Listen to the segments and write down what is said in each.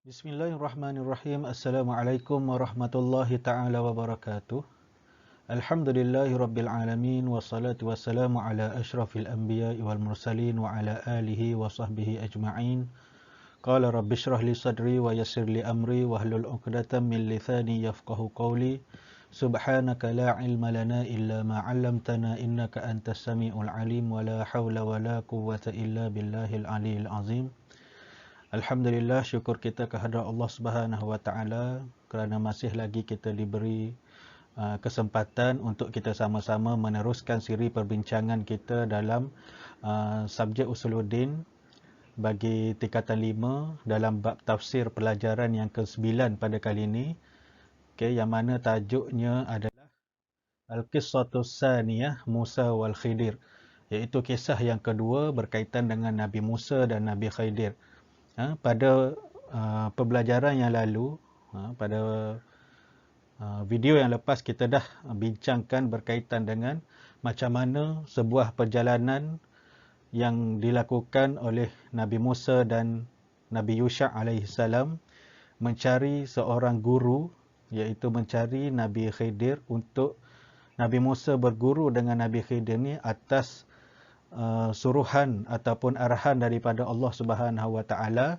Bismillahirrahmanirrahim. Assalamualaikum warahmatullahi ta'ala wabarakatuh. Alhamdulillahi rabbil alamin. Wassalatu wassalamu ala ashrafil anbiya wal mursalin wa ala alihi wa sahbihi ajma'in. Qala rabbi shrah li sadri wa yassir li amri wahlul 'uqdatam min lisani yafqahu qawli. Subhanaka la ilma lana illa ma 'allamtana innaka antas samiul alim wa la haula wa la quwwata illa billahil aliyil azim. Alhamdulillah, syukur kita kehadrat Allah Subhanahu Wa Taala kerana masih lagi kita diberi kesempatan untuk kita sama-sama meneruskan siri perbincangan kita dalam subjek Usuluddin bagi tingkatan 5 dalam bab tafsir pelajaran yang ke-9 pada kali ini. Okay, yang mana tajuknya adalah Al-Qissatus Saniyah Musa wal Khidir, iaitu kisah yang kedua berkaitan dengan Nabi Musa dan Nabi Khidir. Pada pembelajaran yang lalu, pada video yang lepas kita dah bincangkan berkaitan dengan macam mana sebuah perjalanan yang dilakukan oleh Nabi Musa dan Nabi Yusha' alaihissalam mencari seorang guru, iaitu mencari Nabi Khidir, untuk Nabi Musa berguru dengan Nabi Khidir ni atas suruhan ataupun arahan daripada Allah Subhanahu Wa Taala.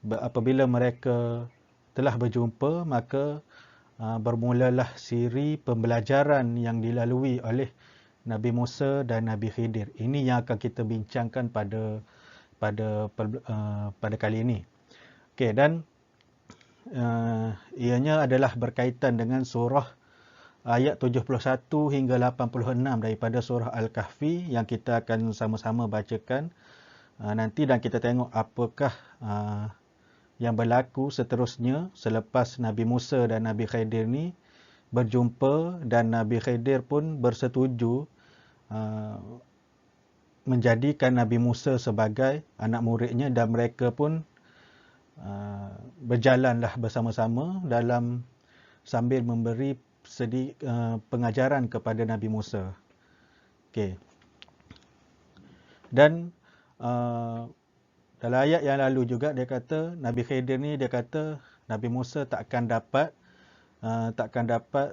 Apabila mereka telah berjumpa, maka bermulalah siri pembelajaran yang dilalui oleh Nabi Musa dan Nabi Khidir. Ini yang akan kita bincangkan pada kali ini. Okey, dan ianya adalah berkaitan dengan surah ayat 71 hingga 86 daripada surah Al-Kahfi yang kita akan sama-sama bacakan nanti, dan kita tengok apakah yang berlaku seterusnya selepas Nabi Musa dan Nabi Khidir ni berjumpa dan Nabi Khidir pun bersetuju menjadikan Nabi Musa sebagai anak muridnya, dan mereka pun berjalanlah bersama-sama dalam sambil memberi pengajaran kepada Nabi Musa. Okey. Dan dalam ayat yang lalu juga dia kata, Nabi Khidir ni dia kata Nabi Musa takkan dapat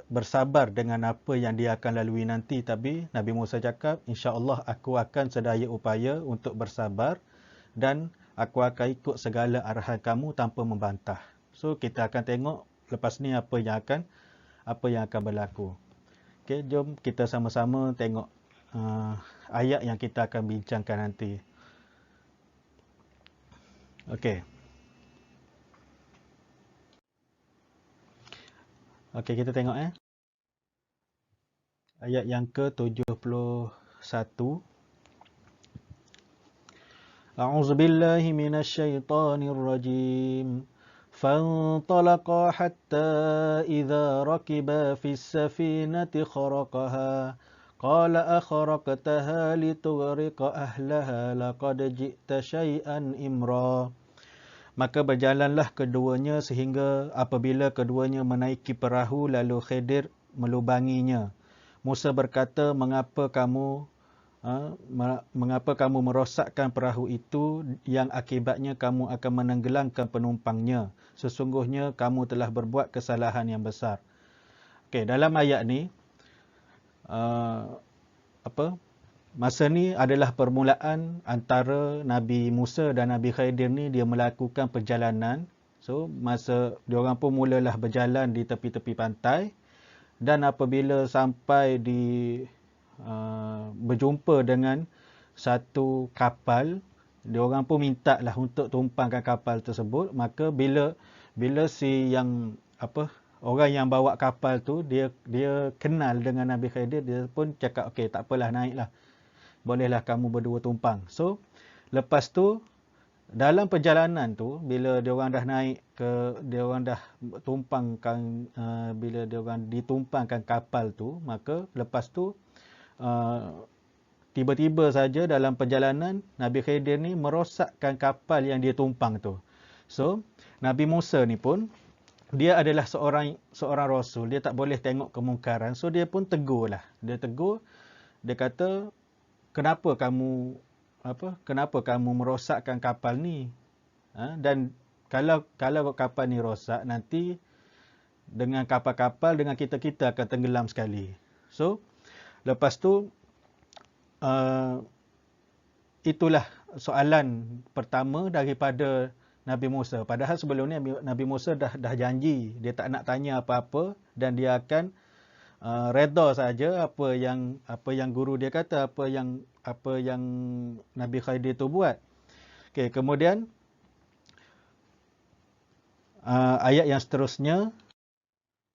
bersabar dengan apa yang dia akan lalui nanti, tapi Nabi Musa cakap, insya-Allah aku akan sedaya upaya untuk bersabar dan aku akan ikut segala arahan kamu tanpa membantah. So kita akan tengok lepas ni apa yang akan berlaku. Okey, jom kita sama-sama tengok ayat yang kita akan bincangkan nanti. Okey. Okey, kita tengok ayat yang ke-71. A'udzubillahi minasyaitonirrajim. فانطلقا حتى إذا ركبا في السفينة خرقها قال أخرقتها لتغرق أهلها لقد جئت شيئا إمرا. Maka berjalanlah keduanya sehingga apabila keduanya menaiki perahu, lalu Khidir melubanginya. Musa berkata, mengapa kamu merosakkan perahu itu yang akibatnya kamu akan menenggelamkan penumpangnya? Sesungguhnya kamu telah berbuat kesalahan yang besar. Okey, dalam ayat ni masa ni adalah permulaan antara Nabi Musa dan Nabi Khidir ni dia melakukan perjalanan. So masa diorang pun mulalah berjalan di tepi-tepi pantai, dan apabila sampai berjumpa dengan satu kapal, diorang pun minta lah untuk tumpangkan kapal tersebut. Maka bila si yang orang yang bawa kapal tu dia kenal dengan Nabi Khidir, dia pun cakap, okey, tak apalah, naiklah, bolehlah kamu berdua tumpang. So lepas tu dalam perjalanan tu, bila diorang dah naik diorang dah tumpangkan, bila diorang ditumpangkan kapal tu, maka lepas tu tiba-tiba saja dalam perjalanan Nabi Khidir ni merosakkan kapal yang dia tumpang tu. So Nabi Musa ni pun dia adalah seorang rasul, dia tak boleh tengok kemungkaran. So dia pun tegur, dia kata, kenapa kamu merosakkan kapal ni? Dan Kalau kapal ni rosak, nanti dengan kapal-kapal dengan kita akan tenggelam sekali. So, lepas tu itulah soalan pertama daripada Nabi Musa. Padahal sebelum ni Nabi Musa dah janji dia tak nak tanya apa-apa dan dia akan reda saja apa yang guru dia kata, apa yang Nabi Khidir tu buat. Okey, kemudian ayat yang seterusnya,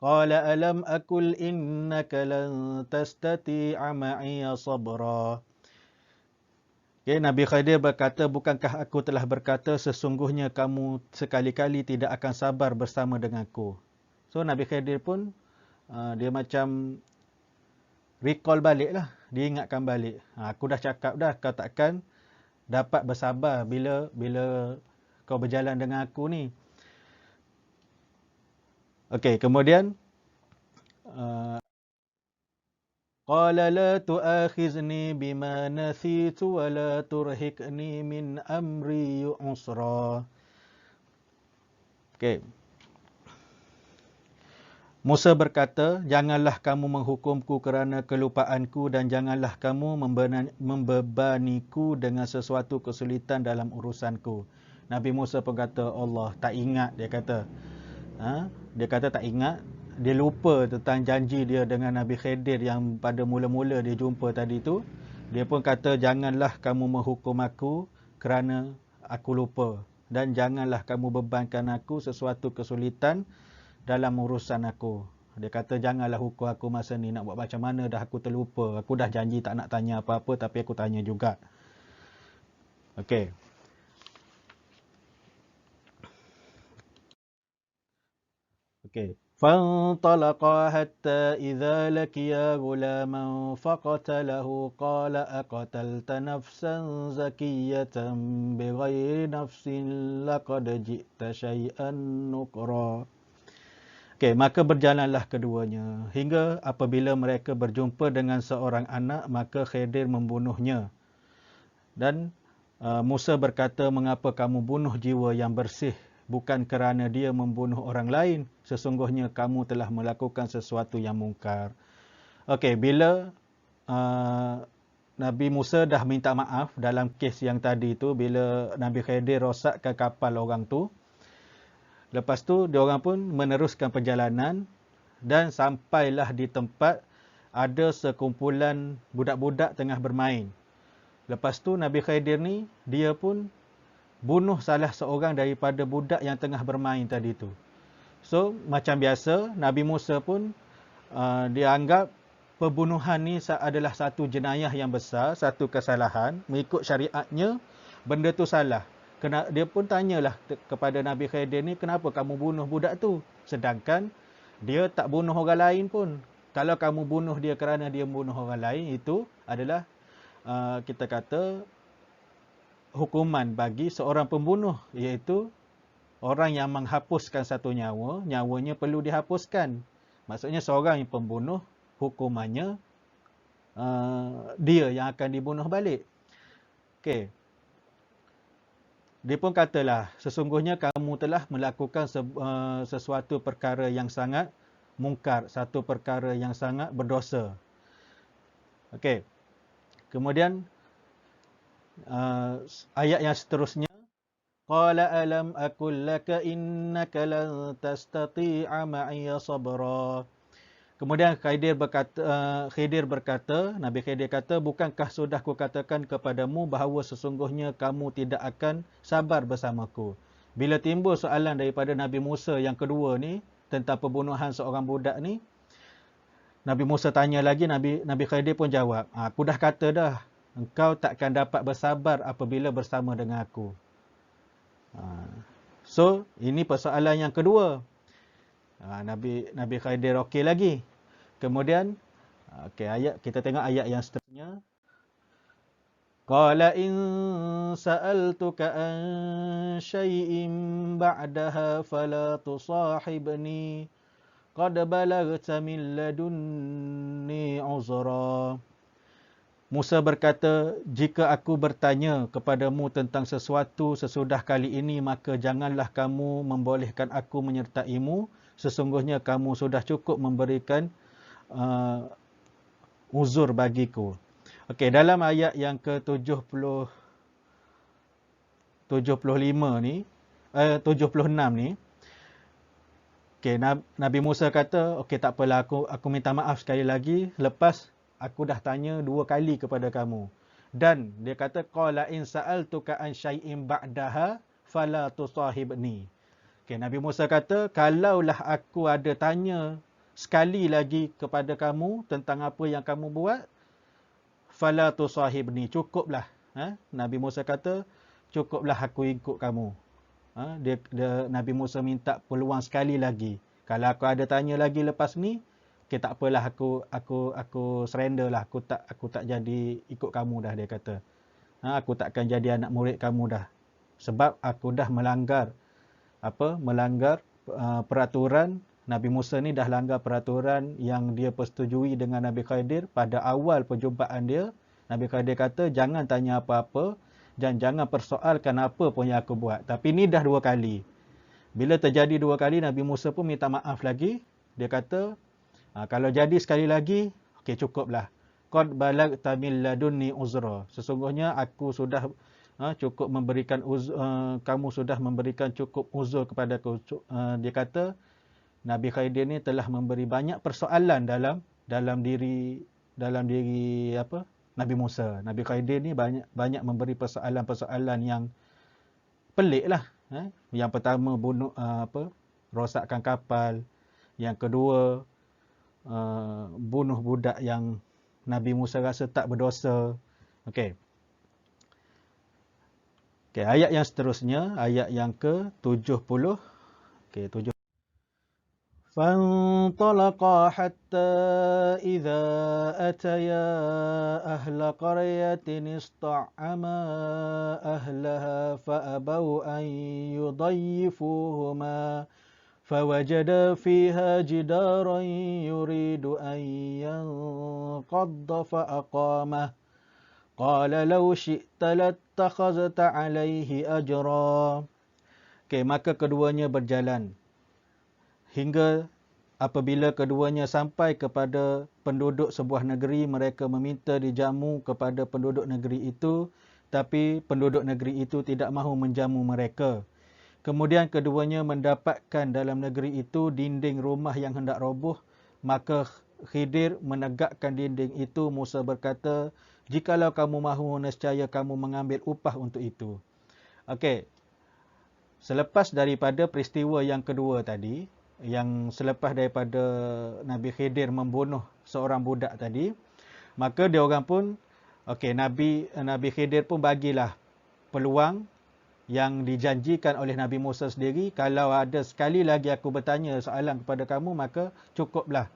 qala alam aqul innaka lan tastati'a ma'iya sabra. Okay, Nabi Khidir berkata, bukankah aku telah berkata sesungguhnya kamu sekali-kali tidak akan sabar bersama denganku. So Nabi Khidir pun dia macam recall balik lah. Dia ingatkan balik. Aku dah cakap dah, kau takkan dapat bersabar bila kau berjalan dengan aku ni. Okey, kemudian qala la tu'akhizni bima nasitu wa la turhiqni min amri usra. Okey. Musa berkata, janganlah kamu menghukumku kerana kelupaanku dan janganlah kamu membebaniku dengan sesuatu kesulitan dalam urusanku. Nabi Musa pun kata, Allah tak ingat, dia kata. Dia kata tak ingat. Dia lupa tentang janji dia dengan Nabi Khidir yang pada mula-mula dia jumpa tadi tu. Dia pun kata, janganlah kamu menghukum aku kerana aku lupa. Dan janganlah kamu bebankan aku sesuatu kesulitan dalam urusan aku. Dia kata, janganlah hukum aku masa ni, nak buat macam mana dah aku terlupa. Aku dah janji tak nak tanya apa-apa tapi aku tanya juga. Okey. Okey. فانطلقا حتى إذا لقيا غلاما فقتله قال أقتلت نفسا زكية بغير نفس لقد جئت شيئا نكرا. Okey, maka berjalanlah keduanya hingga apabila mereka berjumpa dengan seorang anak, maka Khidir membunuhnya. Dan Musa berkata, mengapa kamu bunuh jiwa yang bersih? Bukan kerana dia membunuh orang lain. Sesungguhnya kamu telah melakukan sesuatu yang mungkar. Okey, bila Nabi Musa dah minta maaf dalam kes yang tadi tu, bila Nabi Khidir rosakkan kapal orang tu, lepas tu diorang pun meneruskan perjalanan dan sampailah di tempat ada sekumpulan budak-budak tengah bermain. Lepas tu Nabi Khidir ni dia pun bunuh salah seorang daripada budak yang tengah bermain tadi tu. So macam biasa Nabi Musa pun dia anggap pembunuhan ni adalah satu jenayah yang besar, satu kesalahan. Mengikut syariatnya benda tu salah. Dia pun tanyalah kepada Nabi Khidir ni, kenapa kamu bunuh budak tu? Sedangkan dia tak bunuh orang lain pun. Kalau kamu bunuh dia kerana dia bunuh orang lain, itu adalah kita kata hukuman bagi seorang pembunuh, iaitu orang yang menghapuskan satu nyawa, nyawanya perlu dihapuskan. Maksudnya seorang yang pembunuh, hukumannya dia yang akan dibunuh balik. Okey. Dia pun katalah, sesungguhnya kamu telah melakukan sesuatu perkara yang sangat mungkar, satu perkara yang sangat berdosa. Okey. Kemudian ayat yang seterusnya, qala alam aqul laka innaka lan tastati'a ma'iya sabra. Kemudian Khidir berkata, Nabi Khidir kata, bukankah sudah kukatakan kepadamu bahawa sesungguhnya kamu tidak akan sabar bersamaku. Bila timbul soalan daripada Nabi Musa yang kedua ni tentang pembunuhan seorang budak ni, Nabi Musa tanya lagi, Nabi Khidir pun jawab, aku dah kata dah, engkau takkan dapat bersabar apabila bersama dengan aku. So, ini persoalan yang kedua. Nabi Khidir okey lagi. Kemudian, kita tengok ayat yang seterusnya. Qala in sa'altuka an syai'in ba'daha fala tusahibni qad balagta min ladunni uzra. Musa berkata, jika aku bertanya kepadamu tentang sesuatu sesudah kali ini, maka janganlah kamu membolehkan aku menyertaimu. Sesungguhnya kamu sudah cukup memberikan uh, uzur bagiku. Okey, dalam ayat yang ke-75 ni, 76 ni, okey, Nabi Musa kata, okey tak apalah, aku minta maaf sekali lagi, lepas aku dah tanya 2 kali kepada kamu. Dan dia kata, qala in sa'altuka an syai'in ba'daha fala tusahibni. Okey, Nabi Musa kata, kalaulah aku ada tanya sekali lagi kepada kamu tentang apa yang kamu buat, fala tusahibni, cukuplah. Nabi Musa kata, cukuplah aku ikut kamu. Nabi Musa minta peluang sekali lagi. Kalau aku ada tanya lagi lepas ni, okay, tak apalah, aku surrender lah, aku tak jadi ikut kamu dah, dia kata. Aku takkan jadi anak murid kamu dah. Sebab aku dah melanggar peraturan. Nabi Musa ni dah langgar peraturan yang dia persetujui dengan Nabi Khidir pada awal perjumpaan dia. Nabi Khidir kata, jangan tanya apa-apa dan jangan persoalkan apa pun yang aku buat. Tapi ni dah 2 kali. Bila terjadi 2 kali, Nabi Musa pun minta maaf lagi. Dia kata, kalau jadi sekali lagi, okey, cukuplah. Qad balagta min ladunni uzra. Sesungguhnya aku sudah cukup memberikan kamu sudah memberikan cukup uzur kepada aku. Dia kata, Nabi Khidir ni telah memberi banyak persoalan dalam diri Nabi Musa. Nabi Khidir ni banyak memberi persoalan-persoalan yang pelik lah. Yang pertama, rosakkan kapal. Yang kedua, bunuh budak yang Nabi Musa rasa tak berdosa. Okey. Okey, ayat yang seterusnya, ayat yang ke-70. Okey, 7. فانطلقا حتى إذا أتيا أهل قرية استطعما أهلها فأبوا أن يضيفوهما فوجدا فيها جدارا يريد أن ينقض فأقامه قال لو شئت لاتخذت عليه أجرا. Okey, maka keduanya berjalan hingga apabila keduanya sampai kepada penduduk sebuah negeri, mereka meminta dijamu kepada penduduk negeri itu, tapi penduduk negeri itu tidak mahu menjamu mereka. Kemudian keduanya mendapatkan dalam negeri itu dinding rumah yang hendak roboh, maka Khidir menegakkan dinding itu. Musa berkata, jikalau kamu mahu, nescaya kamu mengambil upah untuk itu. Okey. Selepas daripada peristiwa yang kedua tadi, yang selepas daripada Nabi Khidir membunuh seorang budak tadi, maka dia orang pun, okey, Nabi Khidir pun bagilah peluang yang dijanjikan oleh Nabi Musa sendiri. Kalau ada sekali lagi aku bertanya soalan kepada kamu, maka cukuplah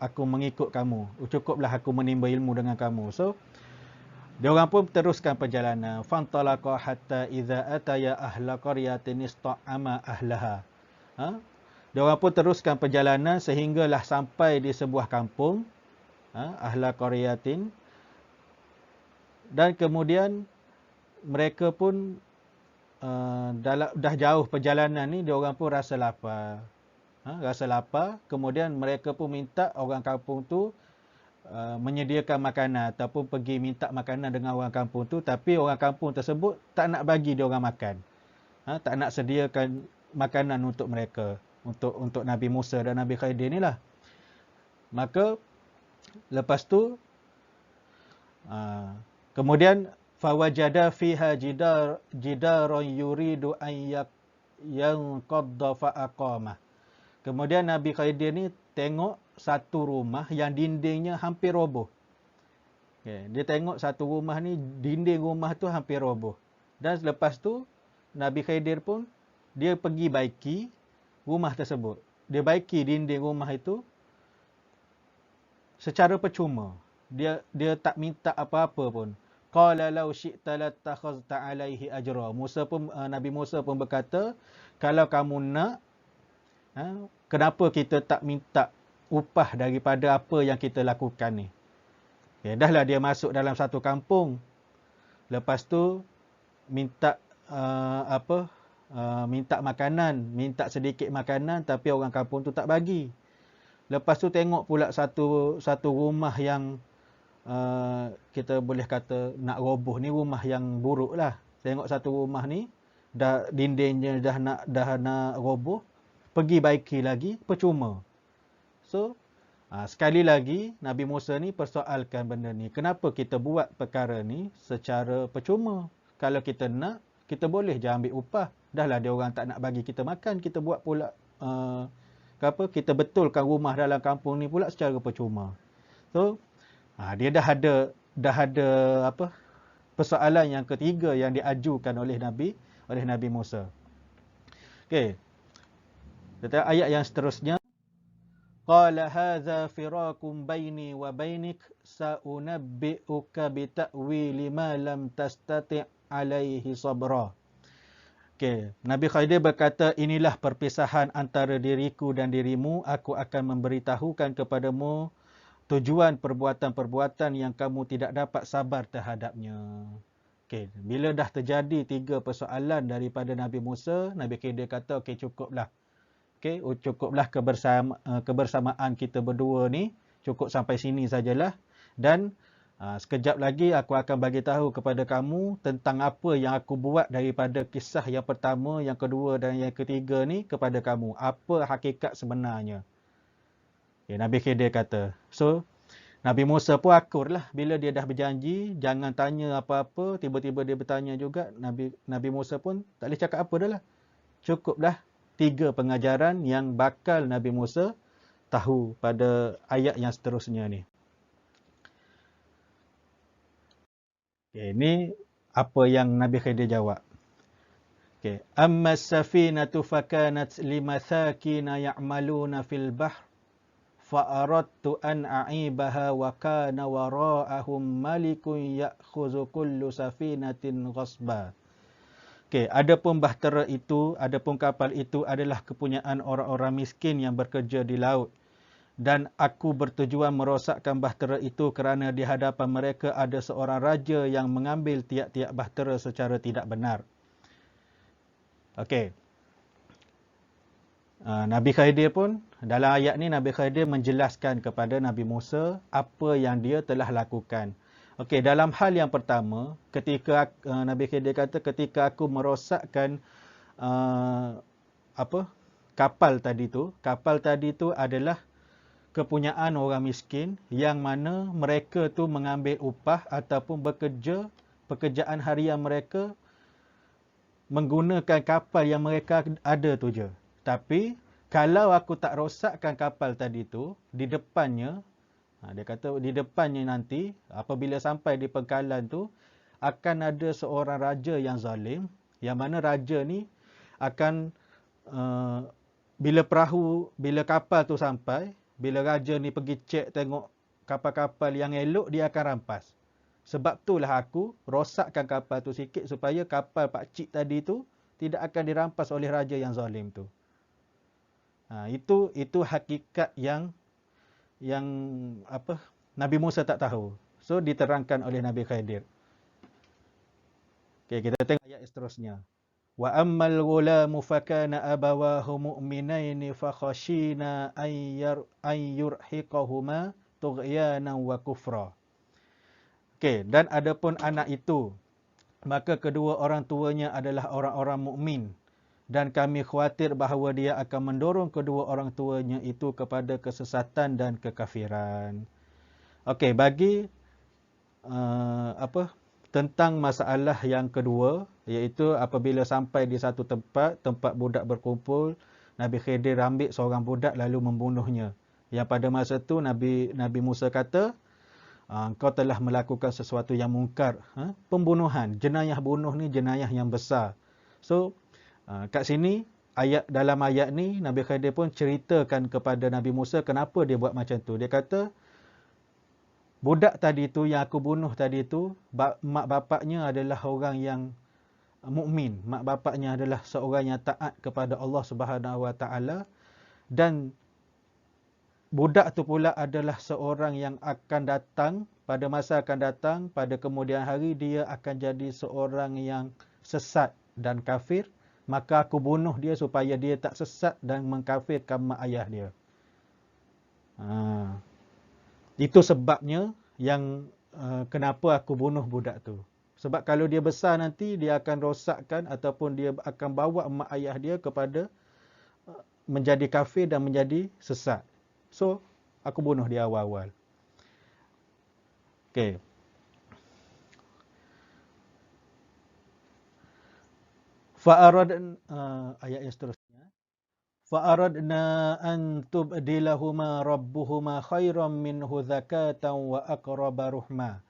aku mengikut kamu. Cukuplah aku menimba ilmu dengan kamu. So dia orang pun teruskan perjalanan. Fantalaqa hatta idza ataya ahla qaryatin ista'ama ahlaha. Dia orang pun teruskan perjalanan sehinggalah sampai di sebuah kampung, ahla qaryatin. Dan kemudian mereka pun dah jauh perjalanan ni, dia orang pun rasa lapar. Kemudian mereka pun minta orang kampung tu menyediakan makanan ataupun pergi minta makanan dengan orang kampung tu, tapi orang kampung tersebut tak nak bagi dia orang makan. Tak nak sediakan makanan untuk mereka, untuk Nabi Musa dan Nabi Khidir ni lah. Maka lepas tu kemudian fawajada fiha jidaron yuridu an yanqadda fa'aqamah. Kemudian Nabi Khidir ni tengok satu rumah yang dindingnya hampir roboh. Okay. Dia tengok satu rumah ni, dinding rumah tu hampir roboh. Dan selepas tu, Nabi Khidir pun, dia pergi baiki rumah tersebut. Dia baiki dinding rumah itu secara percuma. Dia tak minta apa-apa pun. Qala law syi'ta latakhazta 'alaihi ajra. Nabi Musa pun berkata, kalau kamu nak, kenapa kita tak minta upah daripada apa yang kita lakukan ni? Dahlah dia masuk dalam satu kampung. Lepas tu minta minta makanan, minta sedikit makanan, tapi orang kampung tu tak bagi. Lepas tu tengok pula satu rumah yang kita boleh kata nak roboh ni, rumah yang buruk lah. Tengok satu rumah ni dah dindingnya dah nak roboh, pergi baiki lagi percuma. So sekali lagi Nabi Musa ni persoalkan benda ni. Kenapa kita buat perkara ni secara percuma? Kalau kita nak, kita boleh je ambil upah. Dahlah dia orang tak nak bagi kita makan, kita buat pula kita betulkan rumah dalam kampung ni pula secara percuma. So dia dah ada persoalan yang ketiga yang diajukan oleh Nabi Musa. Okey. Kita ayat yang seterusnya. Qala hadza firakum baini wa bainik sa'unabbi'uka bita'wili ma lam tastati' alaihi sabra. Okey, Nabi Khidir berkata, inilah perpisahan antara diriku dan dirimu, aku akan memberitahukan kepadamu tujuan perbuatan-perbuatan yang kamu tidak dapat sabar terhadapnya. Okey, bila dah terjadi 3 persoalan daripada Nabi Musa, Nabi Khidir kata, okey cukuplah. Okey, cukuplah kebersamaan kita berdua ni, cukup sampai sini sajalah. Dan sekejap lagi aku akan bagi tahu kepada kamu tentang apa yang aku buat daripada kisah yang pertama, yang kedua dan yang ketiga ni kepada kamu. Apa hakikat sebenarnya. Okay, Nabi Khidir kata. So, Nabi Musa pun akurlah bila dia dah berjanji, jangan tanya apa-apa, tiba-tiba dia bertanya juga. Nabi Musa pun tak boleh cakap apa dah lah. Cukuplah 3 pengajaran yang bakal Nabi Musa tahu pada ayat yang seterusnya ni. Okay, ini apa yang Nabi Khidir jawab. Okay. Amma as-safinatu fakanat limathakina ya'maluna fil bahr fa aradtu an a'ibaha wa kana wara'ahum malikun ya'khuzu kullu safinatin ghasba. Okey, adapun bahtera itu, adapun kapal itu adalah kepunyaan orang-orang miskin yang bekerja di laut. Dan aku bertujuan merosakkan bahtera itu kerana di hadapan mereka ada seorang raja yang mengambil tiap-tiap bahtera secara tidak benar. Okey. Nabi Khidir pun, dalam ayat ni Nabi Khidir menjelaskan kepada Nabi Musa apa yang dia telah lakukan. Okey, dalam hal yang pertama, ketika Nabi Khidir kata ketika aku merosakkan kapal tadi tu adalah kepunyaan orang miskin yang mana mereka tu mengambil upah ataupun bekerja, pekerjaan harian mereka menggunakan kapal yang mereka ada tu je. Tapi kalau aku tak rosakkan kapal tadi tu, di depannya, dia kata di depannya nanti, apabila sampai di pangkalan tu, akan ada seorang raja yang zalim, yang mana raja ni akan, bila kapal tu sampai, bila raja ni pergi cek tengok kapal-kapal yang elok, dia akan rampas. Sebab itulah aku rosakkan kapal tu sikit, supaya kapal pakcik tadi tu tidak akan dirampas oleh raja yang zalim tu. Itu hakikat yang Nabi Musa tak tahu. So diterangkan oleh Nabi Khidir. Okey, kita tengok ayat seterusnya. Wa ammal ghulamu fakana abawahu mu'minaini fakhashina ay yurhiqahuma tughyanan wa kufra. Okey, dan adapun anak itu, maka kedua orang tuanya adalah orang-orang mukmin, dan kami khawatir bahawa dia akan mendorong kedua orang tuanya itu kepada kesesatan dan kekafiran. Okey, bagi tentang masalah yang kedua, iaitu apabila sampai di satu tempat budak berkumpul, Nabi Khidir ambil seorang budak lalu membunuhnya. Yang pada masa itu Nabi Musa kata, engkau telah melakukan sesuatu yang mungkar. Pembunuhan, jenayah bunuh ni jenayah yang besar. So kat sini, dalam ayat ni, Nabi Khidir pun ceritakan kepada Nabi Musa kenapa dia buat macam tu. Dia kata, budak tadi tu yang aku bunuh tadi tu, mak bapaknya adalah orang yang mukmin. Mak bapaknya adalah seorang yang taat kepada Allah Subhanahu Wa Taala, dan budak tu pula adalah seorang yang akan datang pada masa akan datang, pada kemudian hari dia akan jadi seorang yang sesat dan kafir, maka aku bunuh dia supaya dia tak sesat dan mengkafirkan mak ayah dia. Itu sebabnya yang kenapa aku bunuh budak tu. Sebab kalau dia besar nanti, dia akan rosakkan ataupun dia akan bawa mak ayah dia kepada menjadi kafir dan menjadi sesat. So, aku bunuh dia awal-awal. Okey. Ayat yang seterusnya. Fa'aradna an tubdilahuma rabbuhuma khairan minhu zakatan wa aqraba ruhma.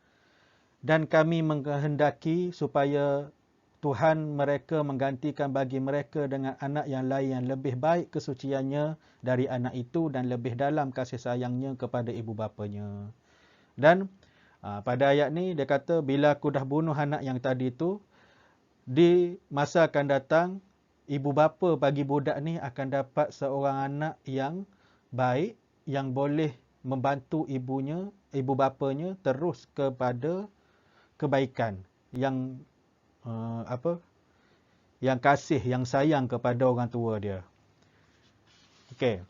Dan kami menghendaki supaya Tuhan mereka menggantikan bagi mereka dengan anak yang lain yang lebih baik kesuciannya dari anak itu dan lebih dalam kasih sayangnya kepada ibu bapanya. Dan pada ayat ni dia kata, bila aku dah bunuh anak yang tadi itu, di masa akan datang, ibu bapa bagi budak ni akan dapat seorang anak yang baik, yang boleh membantu ibu bapanya terus kepada kebaikan, yang yang kasih, yang sayang kepada orang tua dia. Okey.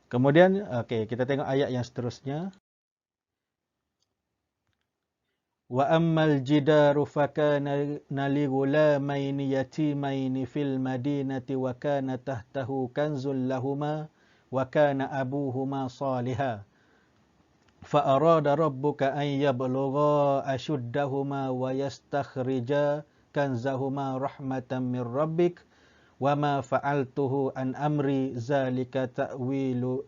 Kemudian kita tengok ayat yang seterusnya. Wa ammal jidaru fakana li ghulamaini yatimaini fil madinati wa kana tahtahu kanzul lahumā wa kana abūhumā ṣāliḥan fa arāda rabbuka an yablugha ashuddahumā wa yastakhrija kanzahumā rahmatan min rabbik wa ma fa'altuhu an amri zalika ta'wilu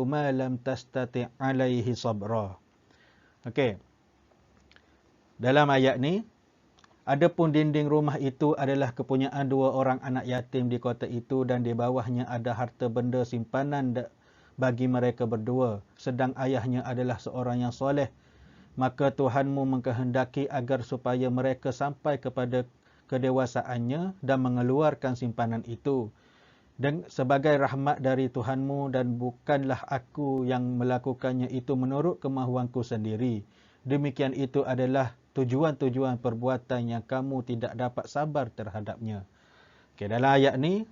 ma lam tastati' alaihi sabra. Okey. Dalam ayat ni, adapun dinding rumah itu adalah kepunyaan dua orang anak yatim di kota itu dan di bawahnya ada harta benda simpanan bagi mereka berdua, sedang ayahnya adalah seorang yang soleh. Maka Tuhanmu mengkehendaki agar supaya mereka sampai kepada kedewasaannya dan mengeluarkan simpanan itu. Dan sebagai rahmat dari Tuhanmu, dan bukanlah aku yang melakukannya itu menurut kemahuanku sendiri. Demikian itu adalah tujuan-tujuan perbuatan yang kamu tidak dapat sabar terhadapnya. Okay, dalam ayat ni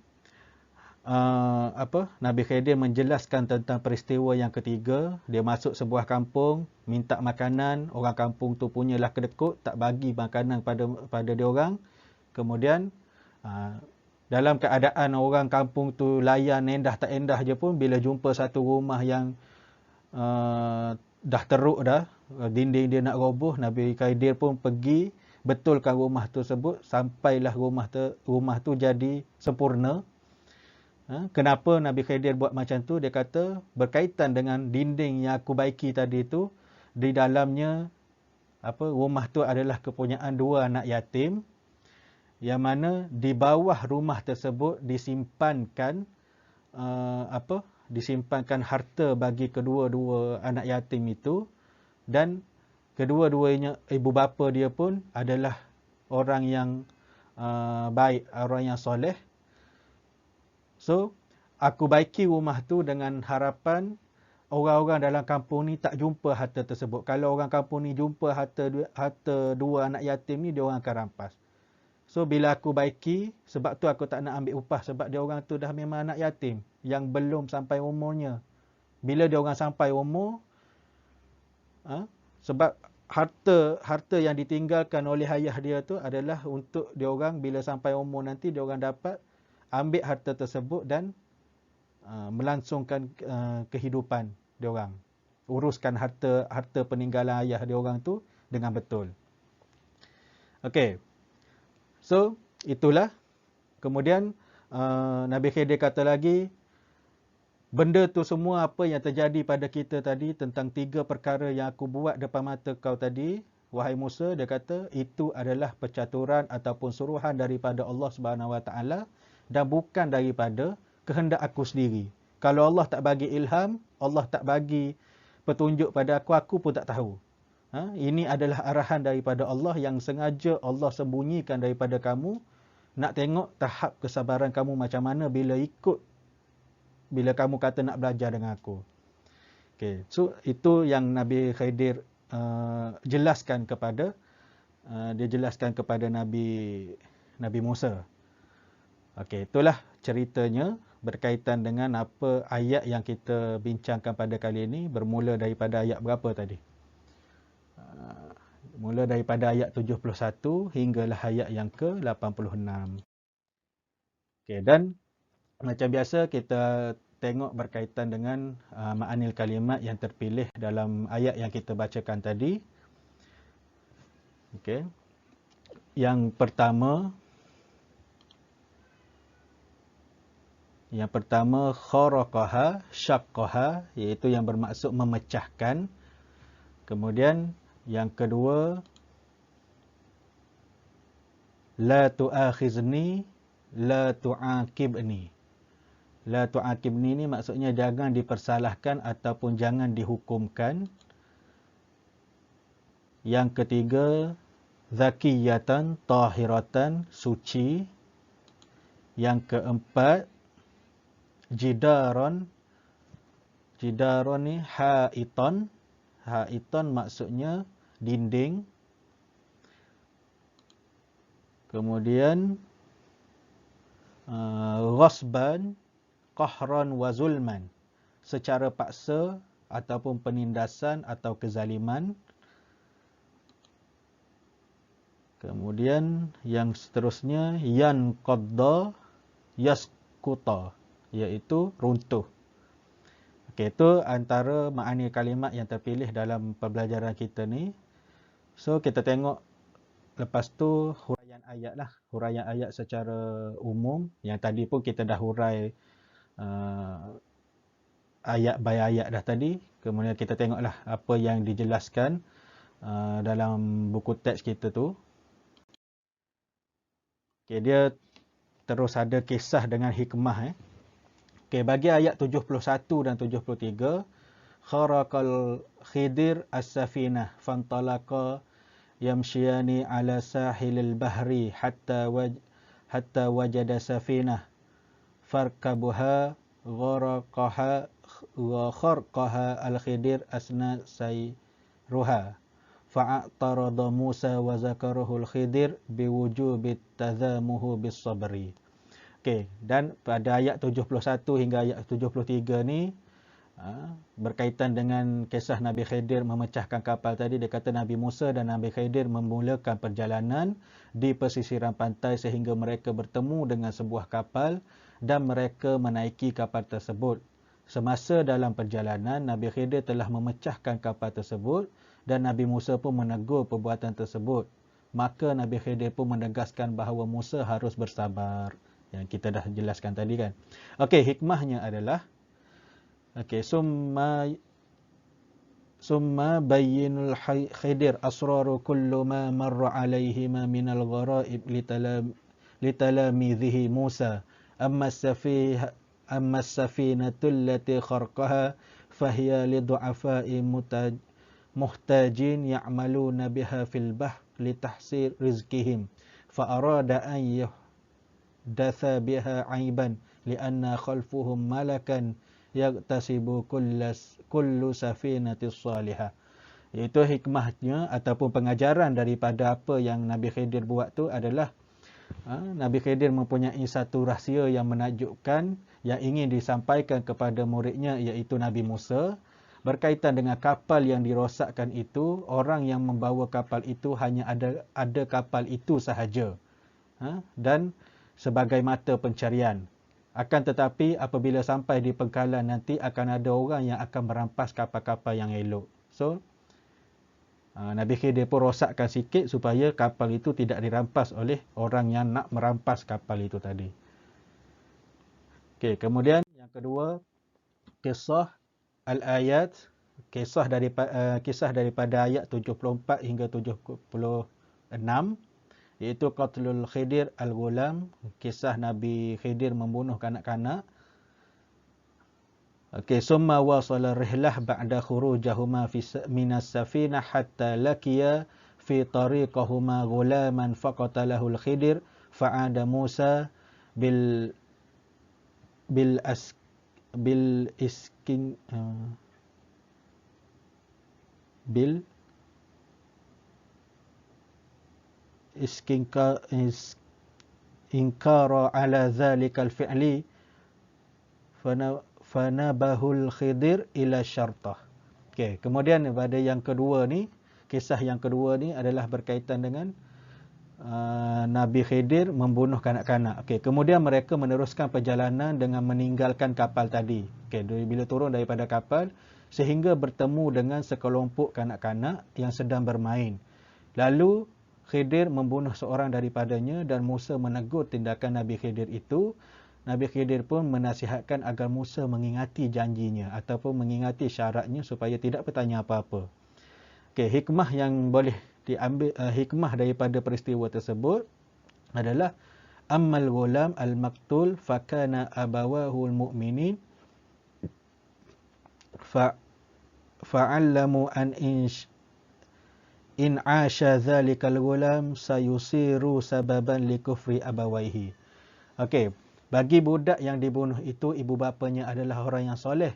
Nabi Khidir menjelaskan tentang peristiwa yang ketiga. Dia masuk sebuah kampung, minta makanan, orang kampung tu punyalah kedekut, tak bagi makanan pada dia orang. Kemudian dalam keadaan orang kampung tu layan endah tak endah je pun, bila jumpa satu rumah yang dah teruk dah, dinding dia nak roboh, Nabi Khidir pun pergi betulkan rumah tersebut sampailah rumah tu jadi sempurna. Kenapa Nabi Khidir buat macam tu? Dia kata berkaitan dengan dinding yang aku baiki tadi tu, di dalamnya rumah tu adalah kepunyaan dua anak yatim, yang mana di bawah rumah tersebut disimpankan disimpankan harta bagi kedua-dua anak yatim itu, dan kedua-duanya ibu bapa dia pun adalah orang yang baik, orang yang soleh. So, aku baiki rumah tu dengan harapan orang-orang dalam kampung ni tak jumpa harta tersebut. Kalau orang kampung ni jumpa harta dua anak yatim ni, dia orang akan rampas. So, bila aku baiki, sebab tu aku tak nak ambil upah, sebab dia orang tu dah memang anak yatim yang belum sampai umurnya. Bila dia orang sampai umur, sebab harta yang ditinggalkan oleh ayah dia tu adalah untuk dia orang bila sampai umur nanti, dia orang dapat ambil harta tersebut dan melangsungkan kehidupan dia orang. Uruskan harta peninggalan ayah dia orang tu dengan betul. Okey. So, itulah. Kemudian Nabi Khidir kata lagi, benda tu semua apa yang terjadi pada kita tadi tentang 3 perkara yang aku buat depan mata kau tadi, wahai Musa, dia kata itu adalah percaturan ataupun suruhan daripada Allah Subhanahu Wa Taala dan bukan daripada kehendak aku sendiri. Kalau Allah tak bagi ilham, Allah tak bagi petunjuk pada aku pun tak tahu. Ini adalah arahan daripada Allah yang sengaja Allah sembunyikan daripada kamu nak tengok tahap kesabaran kamu macam mana bila kamu kata nak belajar dengan aku. Okay. So itu yang Nabi Khidir jelaskan kepada Nabi Musa. Okey, itulah ceritanya berkaitan dengan apa ayat yang kita bincangkan pada kali ini, bermula daripada ayat berapa tadi? Mula daripada ayat 71 hinggalah ayat yang ke-86. Okey, dan macam biasa kita tengok berkaitan dengan ma'anil kalimat yang terpilih dalam ayat yang kita bacakan tadi. Okey. Yang pertama kharaqaha syaqqaha, iaitu yang bermaksud memecahkan. Kemudian yang kedua la tu'akhizni la tu'aqibni. La tu'aqibni ni maksudnya jangan dipersalahkan ataupun jangan dihukumkan. Yang ketiga zakiyatan tahiratan, suci. Yang keempat jidaron ni haiton maksudnya dinding. Kemudian ghasban qahran wa zulman, secara paksa ataupun penindasan atau kezaliman. Kemudian yang seterusnya yanqadda yasquta, iaitu runtuh. Okey, itu antara makna kalimat yang terpilih dalam pembelajaran kita ni. So kita tengok lepas tu huraian ayat lah. Huraian ayat secara umum. Yang tadi pun kita dah hurai ayat by ayat dah tadi. Kemudian kita tengoklah apa yang dijelaskan dalam buku teks kita tu. Okey, dia terus ada kisah dengan hikmah. Okey, bagi ayat 71 dan 73, kharaqal khidir as-safinah fantalaqa yamshiyani ala sahilil bahri hatta wajada safinah farkabuha gharaqaha wa kharqaha al-khidir asna sayruha fa'atarada Musa wa zakarahu al-khidir biwujubi tadhamuhu bis-sabri. Okey, dan pada ayat 71 hingga ayat 73 ni berkaitan dengan kisah Nabi Khidir memecahkan kapal tadi. Dia kata Nabi Musa dan Nabi Khidir memulakan perjalanan di pesisiran pantai sehingga mereka bertemu dengan sebuah kapal dan mereka menaiki kapal tersebut. Semasa dalam perjalanan, Nabi Khidir telah memecahkan kapal tersebut dan Nabi Musa pun menegur perbuatan tersebut. Maka Nabi Khidir pun menegaskan bahawa Musa harus bersabar. Yang kita dah jelaskan tadi kan. Okey, hikmahnya adalah summa bayyinul Khidir asraru kullu ma marra alaihi ma minal gharaib litalamidhihi Musa amma as-safinatu allati kharqaha fahiya lidu'afa'i muhtajin ya'maluna biha fil bahr litahsir rizqihim fa arada an yuhdatha biha 'aiban li'anna khalfuhum malakan yaqtasibu kullu safinatis salihah. Iaitu hikmahnya ataupun pengajaran daripada apa yang Nabi Khidir buat tu adalah Nabi Khidir mempunyai satu rahsia yang menakjubkan yang ingin disampaikan kepada muridnya, iaitu Nabi Musa. Berkaitan dengan kapal yang dirosakkan itu, orang yang membawa kapal itu hanya ada kapal itu sahaja. Dan sebagai mata pencarian. Akan tetapi apabila sampai di pangkalan nanti akan ada orang yang akan merampas kapal-kapal yang elok. So, Nabi Khidir pun rosakkan sikit supaya kapal itu tidak dirampas oleh orang yang nak merampas kapal itu tadi. Okey, kemudian yang kedua, kisah al-ayat, kisah daripada ayat 74 hingga 76, iaitu qatlul Khidir al-Ghulam, kisah Nabi Khidir membunuh kanak-kanak. Okey, summa wasala rihlah ba'da khurujahuma minas safinah hatta laqiya fi tariqahuma ghulaman faqatalahu al-Khidir fa'ada Musa bil bil as bil iskin bil iskinka inkara ala zalikal fi'li fanabahul khidir ila syartah. Okey, kemudian pada yang kedua ni, kisah yang kedua ni adalah berkaitan dengan Nabi Khidir membunuh kanak-kanak. Okey, kemudian mereka meneruskan perjalanan dengan meninggalkan kapal tadi. Okey, bila turun daripada kapal sehingga bertemu dengan sekelompok kanak-kanak yang sedang bermain. Lalu Khidir membunuh seorang daripadanya dan Musa menegur tindakan Nabi Khidir itu. Nabi Khidir pun menasihatkan agar Musa mengingati janjinya ataupun mengingati syaratnya supaya tidak bertanya apa-apa. Okey, hikmah yang boleh diambil, hikmah daripada peristiwa tersebut adalah ammal ghulam al-maqtul fakana abawahu al-mu'minin fa'allamu an in asha zalikal ghulam sayusiru sababan likufri abawaihi. Okey, bagi budak yang dibunuh itu ibu bapanya adalah orang yang soleh.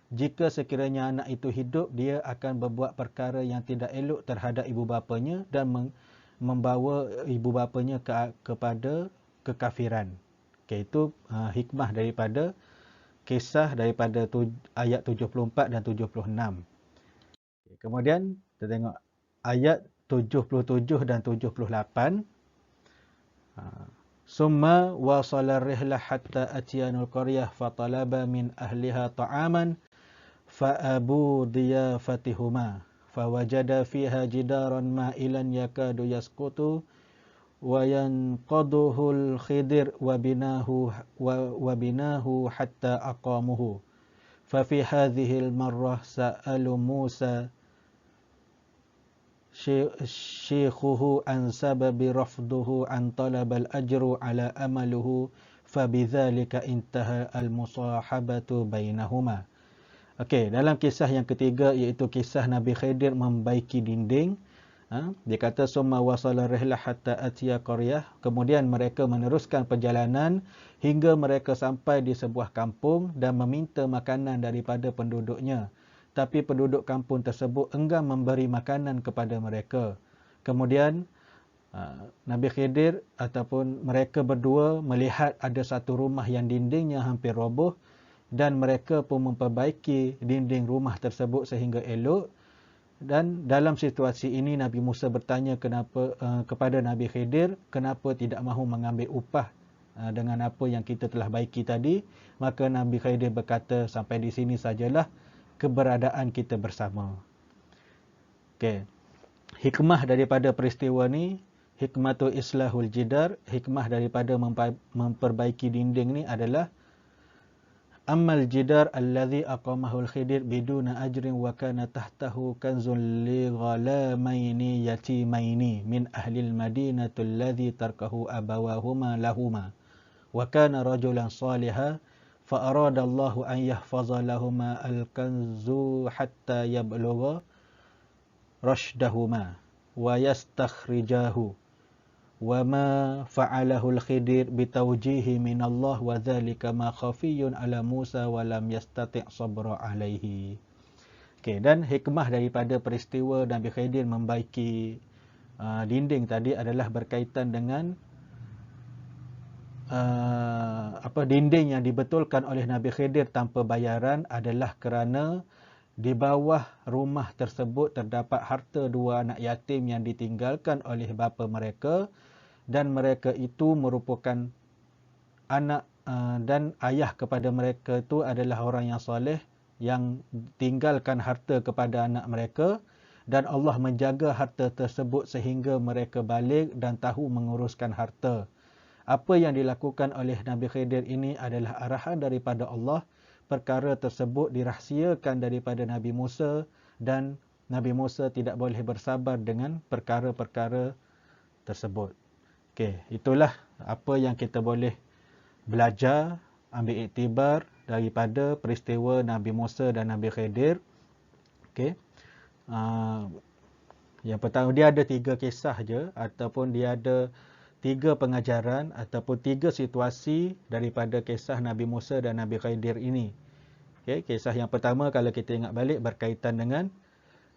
Jika sekiranya anak itu hidup, dia akan berbuat perkara yang tidak elok terhadap ibu bapanya dan membawa ibu bapanya kepada kekafiran. Okey, itu hikmah daripada kisah daripada ayat 74 dan 76. Okay, kemudian kita tengok ayat 77 dan 78. Summa wasala rihlah hatta atyanul qaryah fatalaba min ahliha ta'aman fa'abu diyafatihuma fawajada fiha jidaran ma'ilan yakadu yasqutu wa yanqaduhul khidir wa binahu hatta aqamuhu fa fi hadhihi al-marrah sa'alu Musa syekhuhu an sababi rafduhu an talabal ajru ala amaluhu fabidzalika intaha al-musahabatu bainahuma. Okey, dalam kisah yang ketiga iaitu kisah Nabi Khidir membaiki dinding. Dia kata summa wasala rihlah hatta atiya qaryah, kemudian mereka meneruskan perjalanan hingga mereka sampai di sebuah kampung dan meminta makanan daripada penduduknya. Tapi penduduk kampung tersebut enggan memberi makanan kepada mereka. Kemudian Nabi Khidir ataupun mereka berdua melihat ada satu rumah yang dindingnya hampir roboh dan mereka pun memperbaiki dinding rumah tersebut sehingga elok. Dan dalam situasi ini Nabi Musa bertanya kepada Nabi Khidir kenapa tidak mahu mengambil upah dengan apa yang kita telah baiki tadi. Maka Nabi Khidir berkata, sampai di sini sajalah keberadaan kita bersama. Okey. Hikmah daripada peristiwa ni, hikmatu islahul jidar, hikmah daripada memperbaiki dinding ni adalah ammal jidar alladhi aqamahu al-Khidir biduna ajrin wa kana tahtahu kanzun li ghalamaini yatimaini min ahli al-madinati alladhi tarkahu abawahuma lahuma wa kana rajulan salihan فأراد الله أن يحفظ لهما الكنز حتى يبلغ رشدهما ويستخرجاه وما فعله الخضر بتوجيه من الله وذلك ما خفي على موسى ولم يستطع صبر عليه. Okey, dan hikmah daripada peristiwa Nabi Khidir membaiki dinding tadi adalah berkaitan dengan dinding yang dibetulkan oleh Nabi Khidir tanpa bayaran adalah kerana di bawah rumah tersebut terdapat harta dua anak yatim yang ditinggalkan oleh bapa mereka dan mereka itu merupakan anak dan ayah kepada mereka itu adalah orang yang soleh yang tinggalkan harta kepada anak mereka dan Allah menjaga harta tersebut sehingga mereka balik dan tahu menguruskan harta. Apa yang dilakukan oleh Nabi Khidir ini adalah arahan daripada Allah. Perkara tersebut dirahsiakan daripada Nabi Musa dan Nabi Musa tidak boleh bersabar dengan perkara-perkara tersebut. Okey, itulah apa yang kita boleh belajar, ambil iktibar daripada peristiwa Nabi Musa dan Nabi Khidir. Okey. Yang pertama, dia ada 3 kisah je ataupun dia ada tiga pengajaran ataupun tiga situasi daripada kisah Nabi Musa dan Nabi Khidir ini. Okay, kisah yang pertama kalau kita ingat balik berkaitan dengan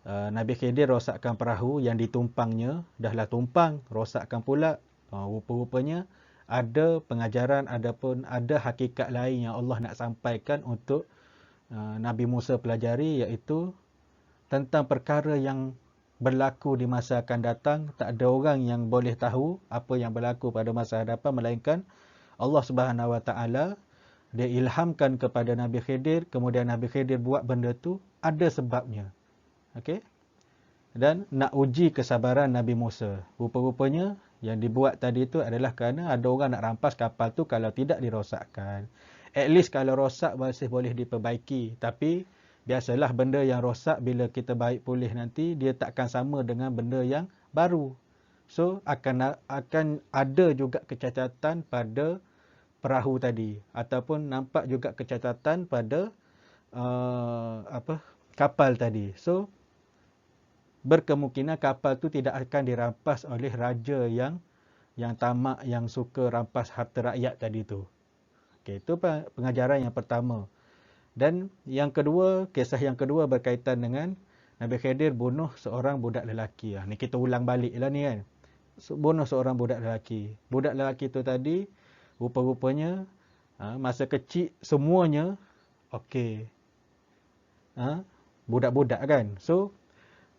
Nabi Khidir rosakkan perahu yang ditumpangnya, dahlah tumpang, rosakkan pula. Rupa-rupanya ada pengajaran ataupun ada hakikat lain yang Allah nak sampaikan untuk Nabi Musa pelajari, iaitu tentang perkara yang berlaku di masa akan datang. Tak ada orang yang boleh tahu apa yang berlaku pada masa hadapan melainkan Allah Subhanahu Wa Taala. Dia ilhamkan kepada Nabi Khidir, kemudian Nabi Khidir buat benda tu ada sebabnya. Okey? Dan nak uji kesabaran Nabi Musa. Rupa-rupanya yang dibuat tadi tu adalah kerana ada orang nak rampas kapal tu kalau tidak dirosakkan. At least kalau rosak masih boleh diperbaiki. Tapi biasalah benda yang rosak bila kita baik pulih nanti, dia takkan sama dengan benda yang baru. So akan ada juga kecacatan pada perahu tadi. Ataupun nampak juga kecacatan pada kapal tadi. So berkemungkinan kapal tu tidak akan dirampas oleh raja yang tamak, yang suka rampas harta rakyat tadi tu. Okey, itu pengajaran yang pertama. Dan yang kedua, kisah yang kedua berkaitan dengan Nabi Khidir bunuh seorang budak lelaki. Ni kita ulang balik lah ni kan. Bunuh seorang budak lelaki. Budak lelaki tu tadi, rupa-rupanya masa kecil semuanya okey. Budak-budak kan. So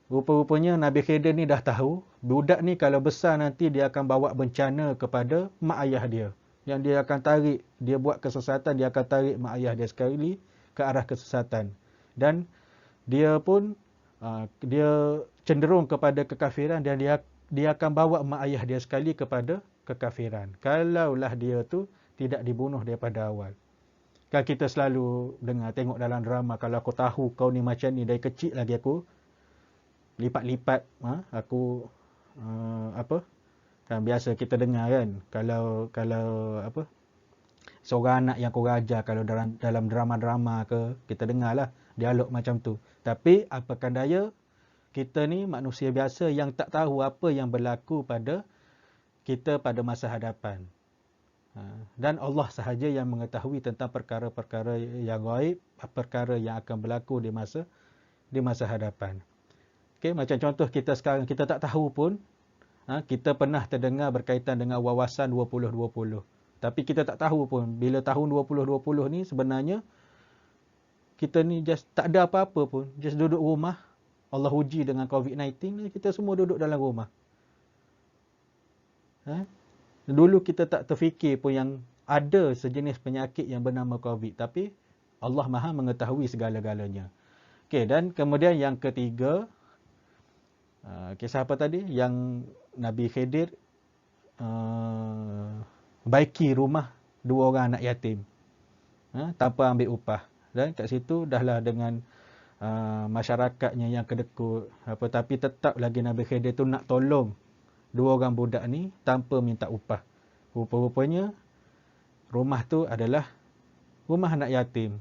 rupa-rupanya Nabi Khidir ni dah tahu, budak ni kalau besar nanti dia akan bawa bencana kepada mak ayah dia. Yang dia akan tarik, dia buat kesesatan, dia akan tarik mak ayah dia sekali ke arah kesesatan. Dan dia pun, dia cenderung kepada kekafiran dan dia akan bawa mak ayah dia sekali kepada kekafiran. Kalaulah dia tu tidak dibunuh daripada awal. Kan kita selalu dengar, tengok dalam drama, kalau aku tahu kau ni macam ni, dari kecil lagi aku lipat-lipat aku kan biasa kita dengar kan, kalau seorang anak yang kurang ajar, kalau dalam drama-drama ke kita dengarlah dialog macam tu. Tapi apakan daya, kita ni manusia biasa yang tak tahu apa yang berlaku pada kita pada masa hadapan. Dan Allah sahaja yang mengetahui tentang perkara-perkara yang gaib, perkara yang akan berlaku di masa hadapan. Okay, macam contoh kita sekarang, kita tak tahu pun, kita pernah terdengar berkaitan dengan wawasan 2020. Tapi kita tak tahu pun, bila tahun 2020 ni sebenarnya, kita ni just tak ada apa-apa pun. Just duduk rumah, Allah uji dengan COVID-19, kita semua duduk dalam rumah. Dulu kita tak terfikir pun yang ada sejenis penyakit yang bernama COVID. Tapi Allah Maha mengetahui segala-galanya. Okay, dan kemudian yang ketiga, kisah apa tadi? Yang Nabi Khidir baiki rumah dua orang anak yatim tanpa ambil upah. Dan kat situ dahlah dengan masyarakatnya yang kedekut, tapi tetap lagi Nabi Khidir tu nak tolong dua orang budak ni tanpa minta upah. Rupa-rupanya rumah tu adalah rumah anak yatim.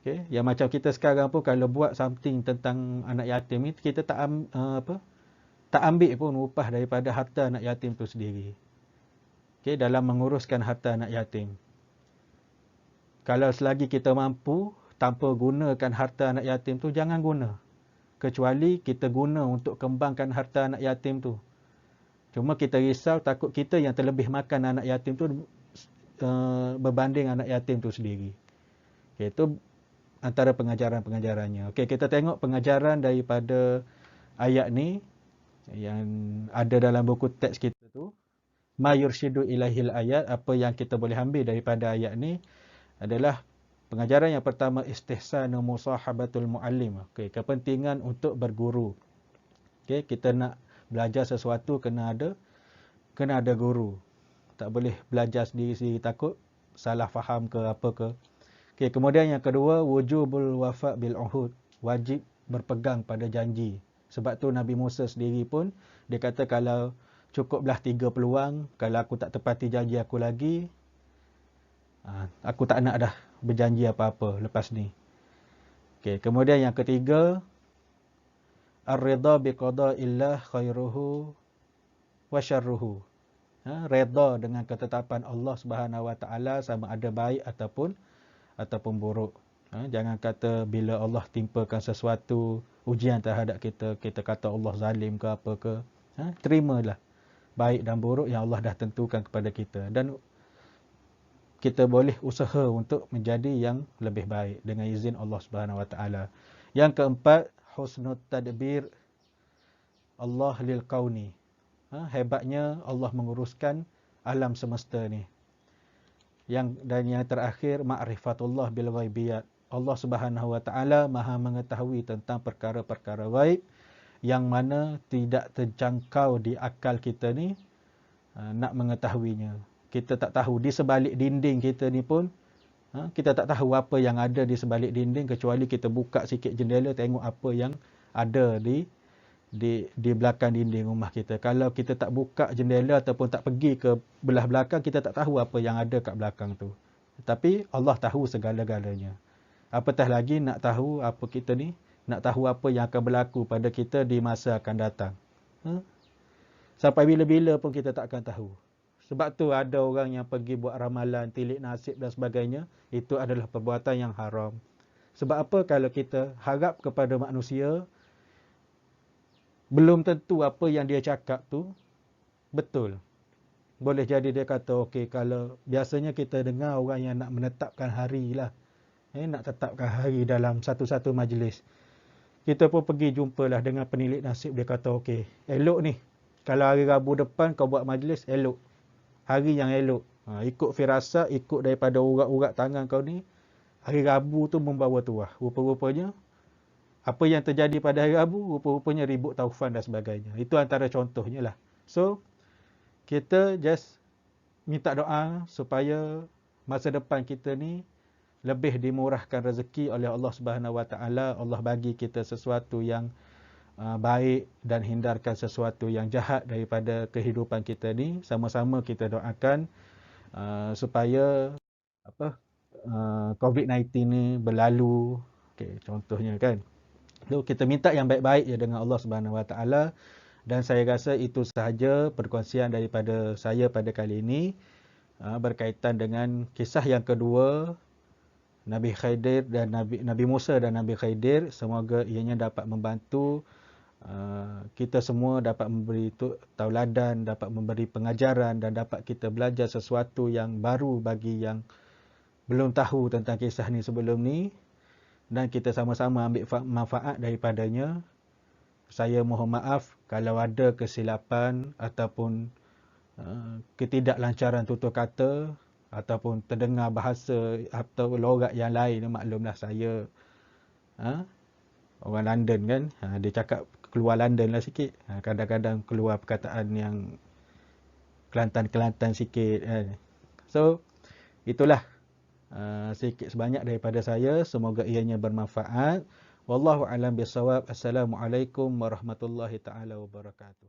Okay? Yang macam kita sekarang pun kalau buat something tentang anak yatim ni, kita tak ambil pun upah daripada harta anak yatim tu sendiri. Okay? Dalam menguruskan harta anak yatim. Kalau selagi kita mampu tanpa gunakan harta anak yatim tu, jangan guna. Kecuali kita guna untuk kembangkan harta anak yatim tu. Cuma kita risau takut kita yang terlebih makan anak yatim tu berbanding anak yatim tu sendiri. Okay, itu antara pengajaran-pengajarannya. Okey, kita tengok pengajaran daripada ayat ni yang ada dalam buku teks kita tu. Ma yurshidu ilahil ayat, apa yang kita boleh ambil daripada ayat ni adalah pengajaran yang pertama, istihsanu musahabatul muallim. Okey, kepentingan untuk berguru. Okey, kita nak belajar sesuatu kena ada guru. Tak boleh belajar sendiri-sendiri, takut salah faham ke apa ke. Okay, kemudian yang kedua, wujubul wafa' bil uhud. Wajib berpegang pada janji. Sebab tu Nabi Musa sendiri pun, dia kata kalau cukuplah 3 peluang, kalau aku tak tepati janji aku lagi, aku tak nak dah berjanji apa-apa lepas ni. Okay, kemudian yang ketiga, ar-ridha biqada'illah khairuhu wa syarruhu. redha dengan ketetapan Allah Subhanahu Wa Taala sama ada baik ataupun buruk. Jangan kata bila Allah timpakan sesuatu ujian terhadap kita, kita kata Allah zalim ke apa ke. Terimalah baik dan buruk yang Allah dah tentukan kepada kita, dan kita boleh usaha untuk menjadi yang lebih baik dengan izin Allah Subhanahu Wa Taala. Yang keempat, husnul tadbir Allah lil kauni. Hebatnya Allah menguruskan alam semesta ni. Dan yang terakhir, ma'rifatullah bil ghaibiyat. Allah Subhanahu Wa Taala Maha mengetahui tentang perkara-perkara ghaib yang mana tidak terjangkau di akal kita ni nak mengetahuinya. Kita tak tahu di sebalik dinding kita ni pun, kita tak tahu apa yang ada di sebalik dinding kecuali kita buka sikit jendela tengok apa yang ada di belakang dinding rumah kita. Kalau kita tak buka jendela ataupun tak pergi ke belah belakang, kita tak tahu apa yang ada kat belakang tu. Tapi Allah tahu segala-galanya. Apatah lagi nak tahu nak tahu apa yang akan berlaku pada kita di masa akan datang. Sampai bila-bila pun kita tak akan tahu. Sebab tu ada orang yang pergi buat ramalan, tilik nasib dan sebagainya. Itu adalah perbuatan yang haram. Sebab apa? Kalau kita harap kepada manusia, belum tentu apa yang dia cakap tu betul. Boleh jadi dia kata, okey, kalau biasanya kita dengar orang yang nak menetapkan hari lah. Nak tetapkan hari dalam satu-satu majlis. Kita pun pergi jumpalah dengan penilik nasib. Dia kata, okey, elok ni. Kalau hari Rabu depan kau buat majlis, elok. Hari yang elok. Ikut firasat, ikut daripada urat-urat tangan kau ni, hari Rabu tu membawa tuah. Rupa-rupanya, apa yang terjadi pada hari Rabu, rupa-rupanya ribut taufan dan sebagainya. Itu antara contohnya lah. So, kita just minta doa supaya masa depan kita ni lebih dimurahkan rezeki oleh Allah Subhanahu Wa Taala. Allah bagi kita sesuatu yang baik dan hindarkan sesuatu yang jahat daripada kehidupan kita ni. Sama-sama kita doakan supaya COVID-19 ni berlalu. Okay, contohnya kan. So, kita minta yang baik-baik ya dengan Allah Subhanahu Wa Taala. Dan saya rasa itu sahaja perkongsian daripada saya pada kali ini berkaitan dengan kisah yang kedua, Nabi Khidir dan Nabi Musa dan Nabi Khidir. Semoga ianya dapat membantu kita semua, dapat memberi tauladan, dapat memberi pengajaran dan dapat kita belajar sesuatu yang baru bagi yang belum tahu tentang kisah ni sebelum ni, dan kita sama-sama ambil manfaat daripadanya. Saya mohon maaf kalau ada kesilapan ataupun ketidaklancaran tutur kata ataupun terdengar bahasa atau logat yang lain. Maklumlah saya orang London kan, dia cakap keluar London lah sikit, kadang-kadang keluar perkataan yang Kelantan-Kelantan sikit. So itulah sedikit sebanyak daripada saya. Semoga ianya bermanfaat. Wallahu a'lam bissawab. Assalamualaikum warahmatullahi taala wabarakatuh.